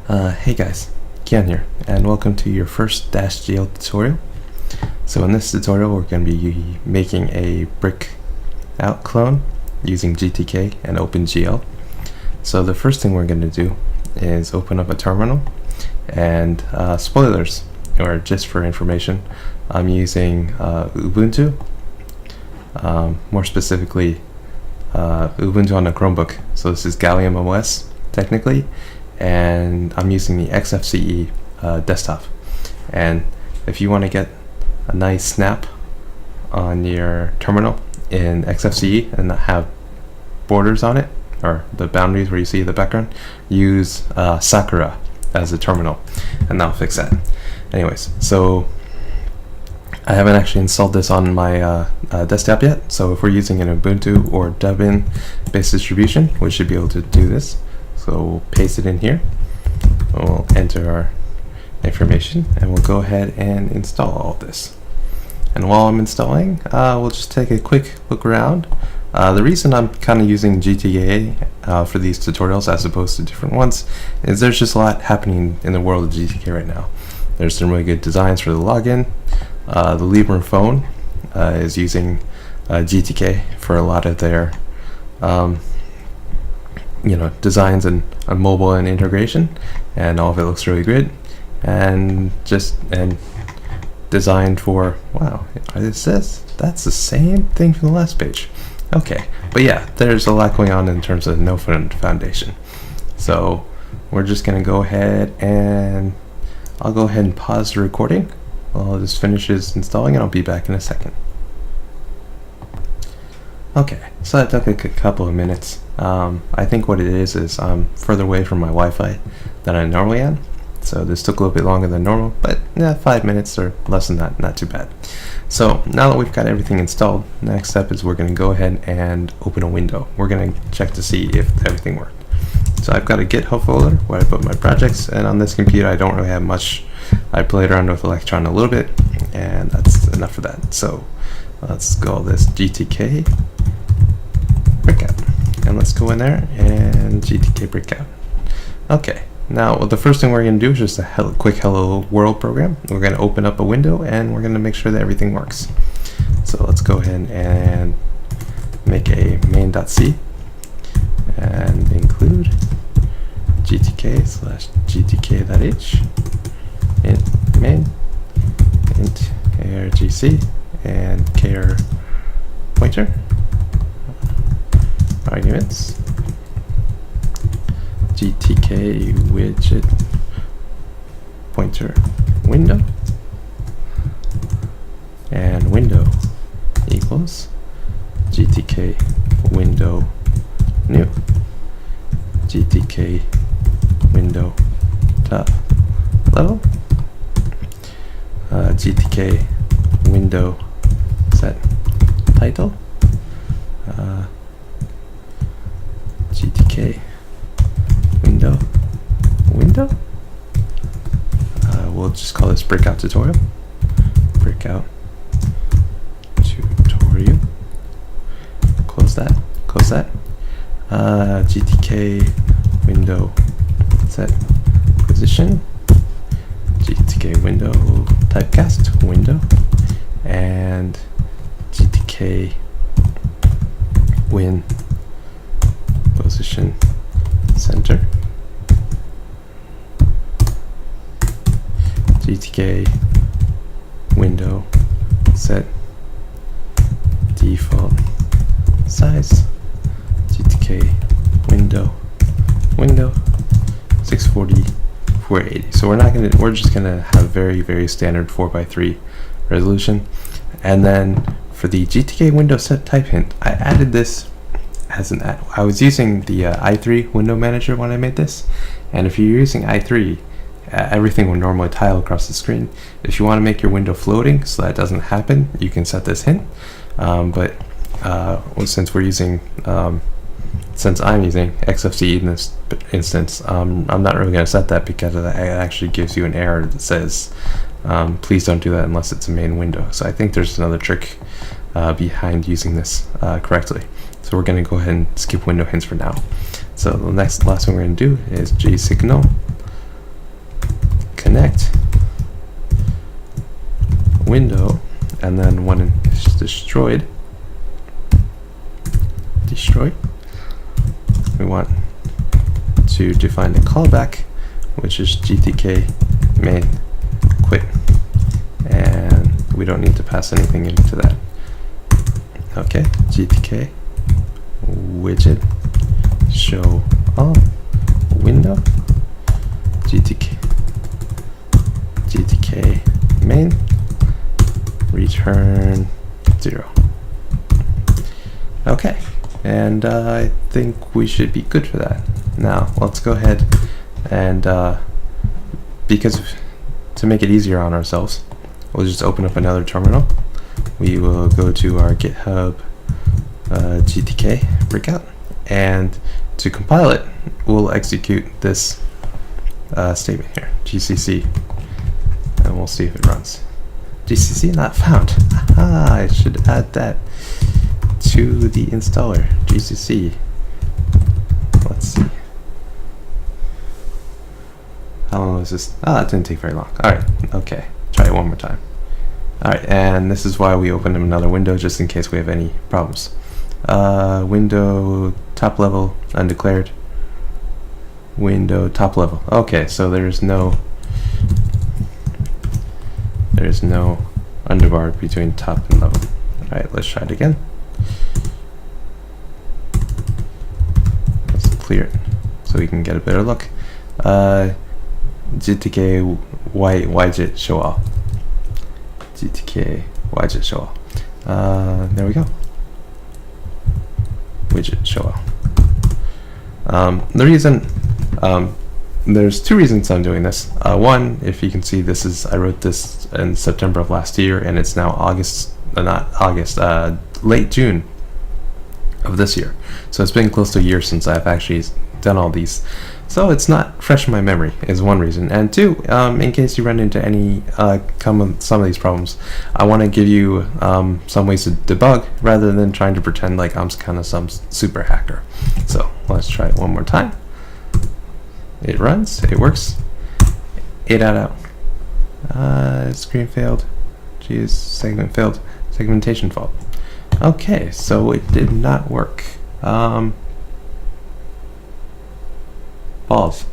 Hey guys, Kian here, and welcome to your first DashGL tutorial. So in this tutorial we're going to be making a Brickout clone using GTK and OpenGL. So the first thing we're going to do is open up a terminal, and spoilers, or just for information, I'm using Ubuntu, more specifically Ubuntu on a Chromebook. So this is Gallium OS technically, and I'm using the XFCE desktop. And if you want to get a nice snap on your terminal in XFCE and not have borders on it, or the boundaries where you see the background, use Sakura as a terminal, and that'll fix that. Anyways, so I haven't actually installed this on my desktop yet, so if we're using an Ubuntu or Debian based distribution, we should be able to do this. So we'll paste it in here, we'll enter our information, and we'll go ahead and install all of this. And while I'm installing, we'll just take a quick look around. The reason I'm kind of using GTK for these tutorials as opposed to different ones is there's just a lot happening in the world of GTK right now. There's some really good designs for the login. The Librem phone is using GTK for a lot of their designs and mobile and integration, and all of it looks really good, and designed for, wow, it says that's the same thing from the last page. Okay, but yeah, there's a lot going on in terms of no foundation. So we're just gonna go ahead, and I'll go ahead and pause the recording while this finishes installing, and I'll be back in a second. Okay, so that took a couple of minutes. I think what it is I'm further away from my Wi-Fi than I normally am, so this took a little bit longer than normal, but yeah, 5 minutes or less than that, not too bad. So now that we've got everything installed, next step is we're going to go ahead and open a window. We're going to check to see if everything worked. So I've got a GitHub folder where I put my projects, and on this computer I don't really have much. I played around with Electron a little bit, and that's enough for that. So let's call this GTK Brickout, and let's go in there and GTK Brickout. Okay, now the first thing we're going to do is just a quick hello world program. We're going to open up a window, and we're going to make sure that everything works. So let's go ahead and make a main.c and include gtk/gtk.h int main int argc and char pointer arguments gtk widget pointer window, and window equals gtk window new gtk window top level gtk window set title GTK window. We'll just call this Brickout tutorial. Brickout tutorial. Close that. GTK window set position. GTK window typecast window, and GTK win position center. GTK window set default size. GTK window 640 480. So we're just gonna have very standard 4:3 resolution. And then for the GTK window set type hint, I added this as I was using the i3 window manager when I made this, and if you're using i3, everything will normally tile across the screen. If you want to make your window floating so that doesn't happen, you can set this hint. But since I'm using XFCE in this instance, I'm not really going to set that, because it actually gives you an error that says please don't do that unless it's a main window. So I think there's another trick behind using this correctly. So we're going to go ahead and skip window hints for now. So the last thing we're going to do is gsignal connect window, and then when it's destroy, we want to define the callback, which is GTK main quit, and we don't need to pass anything into that. Okay, GTK widget show all window GTK main return 0. Okay, and I think we should be good for that. Now let's go ahead and because to make it easier on ourselves, we'll just open up another terminal. We will go to our GitHub GTK Brickout, and to compile it, we'll execute this statement here, GCC, and we'll see if it runs. GCC not found. Aha, I should add that to the installer. GCC. Let's see. How long was this? Ah, it didn't take very long. Alright, okay. Try it one more time. Alright, and this is why we opened another window, just in case we have any problems. Window top level undeclared. Window top level. Okay, so there's no underbar between top and level. Alright, let's try it again. Let's clear it so we can get a better look. GTK widget show all. GTK widget show all. There we go. Widget show all. The reason, there's two reasons I'm doing this. One, if you can see, I wrote this in September of last year, and it's now late June of this year. So it's been close to a year since I've actually done all these. So it's not fresh in my memory is one reason. And two, in case you run into any some of these problems, I want to give you some ways to debug rather than trying to pretend like I'm kind of some super hacker. So let's try it one more time. It runs, it works. 8 out. Screen failed. Geez, segment failed. Segmentation fault. Okay, so it did not work. Balls.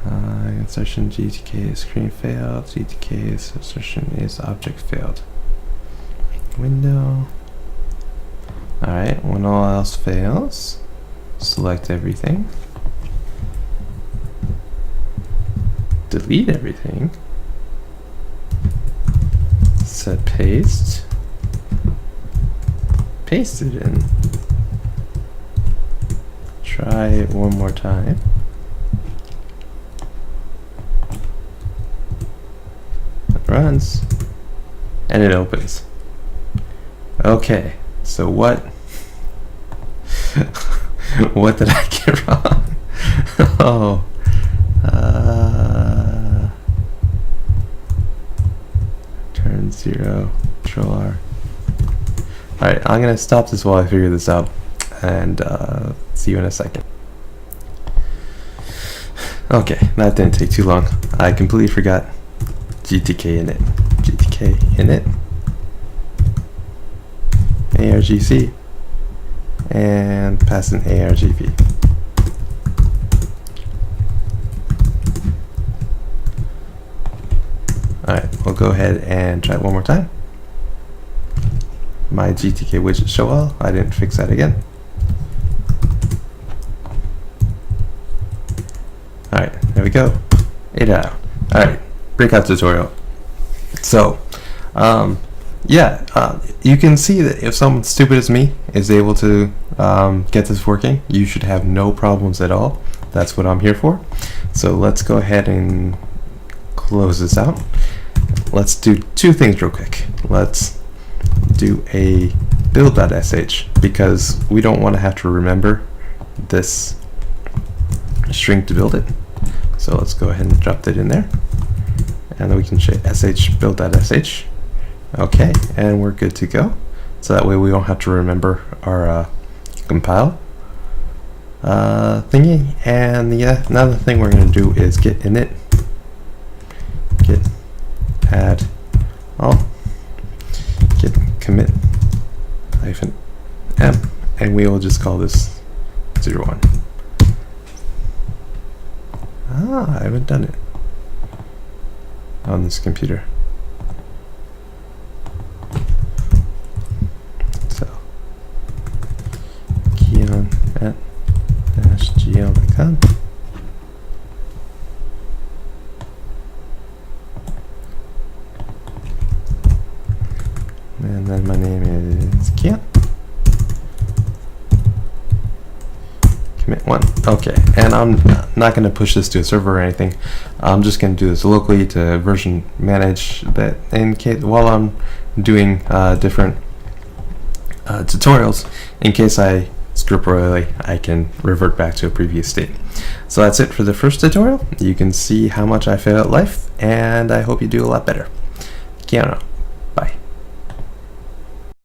Insertion GTK screen failed. GTK's insertion is object failed. Window. Alright, when all else fails, select everything. Delete everything. Set paste. Paste it in. Try it one more time. It runs. And it opens. Okay, so what? What did I get wrong? Oh. Turn 0, Control R. Alright, I'm gonna stop this while I figure this out, and see you in a second. Okay, that didn't take too long. I completely forgot GTK init. GTK init. ARGC. And pass an ARGV. Alright, we'll go ahead and try it one more time. My GTK widget show all. I didn't fix that again. Alright, there we go. 8 out. Alright, breakout tutorial. So, you can see that if someone stupid as me is able to get this working, you should have no problems at all. That's what I'm here for. So let's go ahead and close this out. Let's do two things real quick. Let's do a build.sh because we don't want to have to remember this string to build it. So let's go ahead and drop that in there, and then we can say sh build.sh. Okay, and we're good to go. So that way we don't have to remember our compile. thingy. And another thing we're going to do is git init, git add all, git commit -m, and we will just call this 01. I haven't done it on this computer. So Keon at DashGL.com. And then my name is Keon. Commit 1. Okay, and I'm not going to push this to a server or anything. I'm just going to do this locally to version manage that in case while I'm doing different tutorials. In case I screw up royally, I can revert back to a previous state. So that's it for the first tutorial. You can see how much I fail at life, and I hope you do a lot better. Keanu.